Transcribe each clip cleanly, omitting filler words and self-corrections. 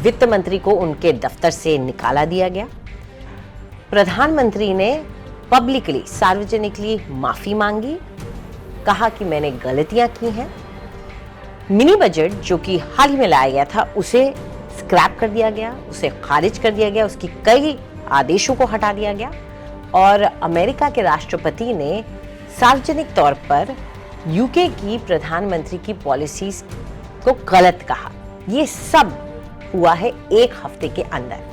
वित्त मंत्री को उनके दफ्तर से निकाला दिया गया। प्रधानमंत्री ने पब्लिकली, सार्वजनिकली माफी मांगी, कहा कि मैंने गलतियां की हैं। मिनी बजट जो कि हाल ही में लाया गया था उसे स्क्रैप कर दिया गया, उसे खारिज कर दिया गया, उसकी कई आदेशों को हटा दिया गया और अमेरिका के राष्ट्रपति ने सार्वजनिक तौर पर यूके की प्रधानमंत्री की पॉलिसीज को गलत कहा। ये सब हुआ है एक हफ्ते के अंदर,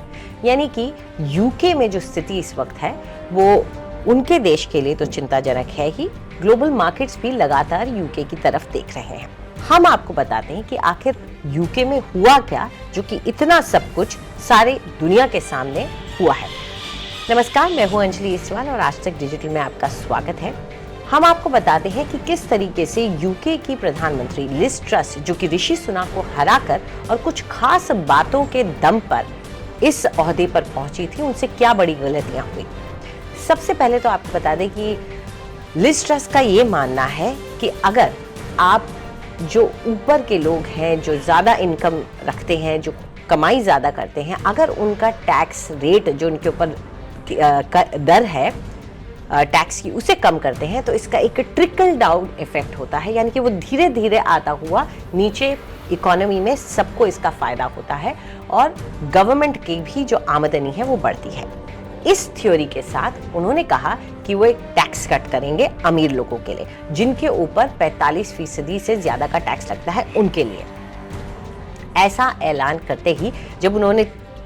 यानी कि यूके में जो स्थिति इस वक्त है वो उनके देश के लिए तो चिंताजनक है ही। ग्लोबल मार्केट्स भी लगातार यूके की तरफ देख रहे हैं। हम आपको बताते हैं कि आखिर यूके में हुआ क्या जो कि इतना सब कुछ सारे दुनिया के सामने हुआ है। नमस्कार, मैं हूं अंजलि इस्वाल और आज तक डिजिटल में आपका स्वागत है। हम आपको बताते हैं कि किस तरीके से यूके की प्रधानमंत्री लिज ट्रस, जो कि ऋषि सुनाक को हराकर और कुछ खास बातों के दम पर इस ओहदे पर पहुंची थी, उनसे क्या बड़ी गलतियां हुई। सबसे पहले तो आपको बता दें कि लिज ट्रस का ये मानना है कि अगर आप जो ऊपर के लोग हैं, जो ज़्यादा इनकम रखते हैं, जो कमाई ज़्यादा करते हैं, अगर उनका टैक्स रेट जो उनके ऊपर दर है टैक्स की उसे कम करते हैं तो इसका एक ट्रिकल डाउन इफेक्ट होता है, यानी कि वो धीरे धीरे आता हुआ नीचे इकोनॉमी में सबको इसका फायदा होता है और गवर्नमेंट की भी जो आमदनी है वो बढ़ती है। इस थ्योरी के साथ उन्होंने कहा कि वो एक टैक्स कट करेंगे अमीर लोगों के लिए, जिनके ऊपर 45% से ज्यादा का टैक्स लगता है उनके लिए। ऐसा ऐलान करते ही जब उन्होंने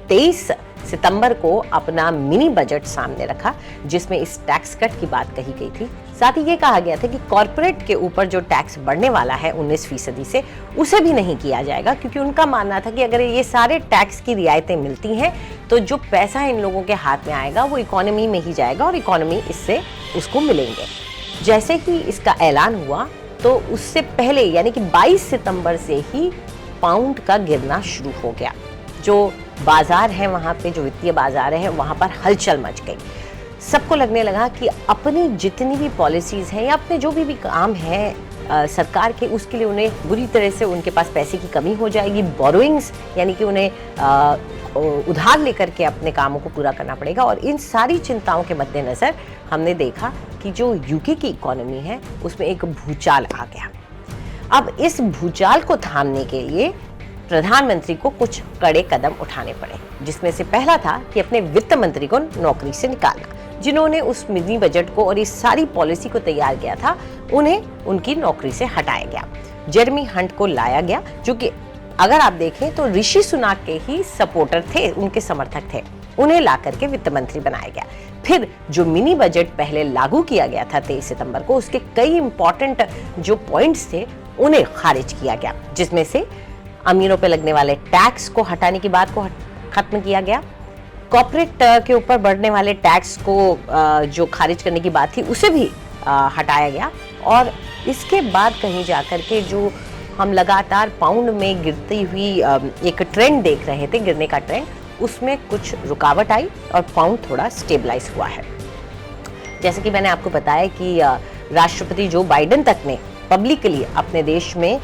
23 सितंबर को अपना मिनी बजट सामने रखा जिसमें इस टैक्स कट की बात कही गई थी, साथ ही ये कहा गया था कि कॉर्पोरेट के ऊपर जो टैक्स बढ़ने वाला है 19% से, उसे भी नहीं किया जाएगा, क्योंकि उनका मानना था कि अगर ये सारे टैक्स की रियायतें मिलती हैं तो जो पैसा इन लोगों के हाथ में आएगा वो इकोनॉमी में ही जाएगा और इकोनॉमी इससे उसको मिलेंगे। जैसे ही इसका ऐलान हुआ तो उससे पहले यानी कि 22 सितंबर से ही पाउंड का गिरना शुरू हो गया। जो बाजार है वहाँ पे, जो वित्तीय बाजार है वहाँ पर हलचल मच गई। सबको लगने लगा कि अपनी जितनी भी पॉलिसीज हैं या अपने जो भी काम है सरकार के, उसके लिए उन्हें बुरी तरह से उनके पास पैसे की कमी हो जाएगी। बोरोइंग्स यानी कि उन्हें उधार लेकर के अपने कामों को पूरा करना पड़ेगा और इन सारी चिंताओं के मद्देनजर हमने देखा कि जो यूके की इकोनॉमी है उसमें एक भूचाल आ गया। अब इस भूचाल को थामने के लिए प्रधानमंत्री को कुछ कड़े कदम उठाने पड़े, जिसमें से पहला था कि अपने वित्त मंत्री को नौकरी से निकालना। जिन्होंने उस मिनी बजट को और इस सारी पॉलिसी को तैयार किया था उन्हें उनकी नौकरी से हटाया गया। जेरेमी हंट को लाया गया, जो कि अगर आप देखें तो ऋषि सुनाक के ही सपोर्टर थे, उनके समर्थक थे। उन्हें ला करके वित्त मंत्री बनाया गया। फिर जो मिनी बजट पहले लागू किया गया था 23 सितंबर को, उसके कई इंपॉर्टेंट जो पॉइंट्स थे उन्हें खारिज किया गया, जिसमें से अमीरों पे लगने वाले टैक्स को हटाने की बात को खत्म किया गया। कॉर्पोरेट के ऊपर बढ़ने वाले टैक्स को जो खारिज करने की बात थी उसे भी हटाया गया। और इसके बाद कहीं जाकर के जो हम लगातार पाउंड में गिरती हुई एक ट्रेंड देख रहे थे, गिरने का ट्रेंड, उसमें कुछ रुकावट आई और पाउंड थोड़ा स्टेबलाइज हुआ है। जैसे कि मैंने आपको बताया कि राष्ट्रपति जो बाइडेन तक ने पब्लिकली अपने देश में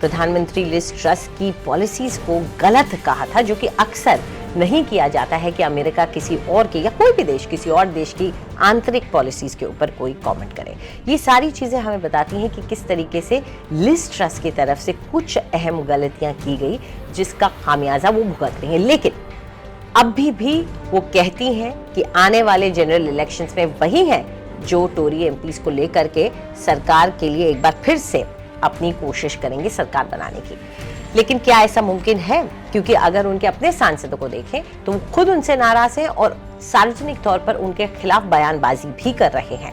प्रधानमंत्री लिज ट्रस की पॉलिसीज को गलत कहा था, जो कि अक्सर नहीं किया जाता है कि अमेरिका किसी और के या कोई भी देश किसी और देश की आंतरिक पॉलिसीज के ऊपर कोई कमेंट करे। ये सारी चीजें हमें बताती हैं कि किस तरीके से लिज ट्रस की तरफ से कुछ अहम गलतियां की गई, जिसका खामियाजा वो भुगत रही हैं। लेकिन अभी भी वो कहती हैं कि आने वाले जनरल इलेक्शंस में वही हैं जो टोरी एमपीज को लेकर के सरकार के लिए एक बार फिर से अपनी कोशिश करेंगे सरकार बनाने की। लेकिन क्या ऐसा मुमकिन है? क्योंकि अगर उनके अपने सांसदों को देखें तो वो खुद उनसे नाराज हैं और सार्वजनिक तौर पर उनके खिलाफ बयानबाजी भी कर रहे हैं।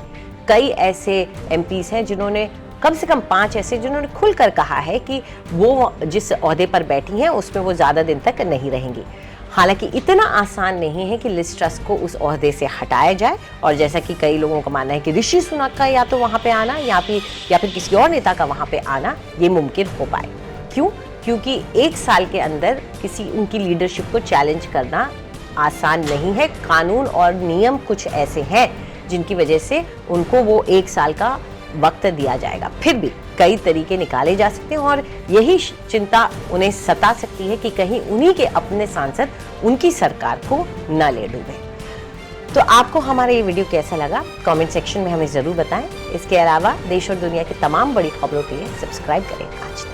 कई ऐसे एमपीज हैं जिन्होंने, कम से कम 5 ऐसे, जिन्होंने खुलकर कहा है कि वो जिस ओहदे पर बैठी हैं उसमें वो ज्यादा दिन तक नहीं रहेंगी। हालांकि इतना आसान नहीं है कि लिज ट्रस को उस ओहदे से हटाया जाए, और जैसा कि कई लोगों का मानना है कि ऋषि सुनाक का या तो वहां पे आना या फिर किसी और नेता का वहां पे आना ये मुमकिन हो पाए। क्यों? क्योंकि 1 साल के अंदर किसी उनकी लीडरशिप को चैलेंज करना आसान नहीं है। कानून और नियम कुछ ऐसे हैं जिनकी वजह से उनको वो 1 साल का वक्त दिया जाएगा। फिर भी कई तरीके निकाले जा सकते हैं और यही चिंता उन्हें सता सकती है कि कहीं उन्हीं के अपने सांसद उनकी सरकार को न ले डूबे। तो आपको हमारा ये वीडियो कैसा लगा कमेंट सेक्शन में हमें ज़रूर बताएं। इसके अलावा देश और दुनिया की तमाम बड़ी खबरों के लिए सब्सक्राइब करें आज तक।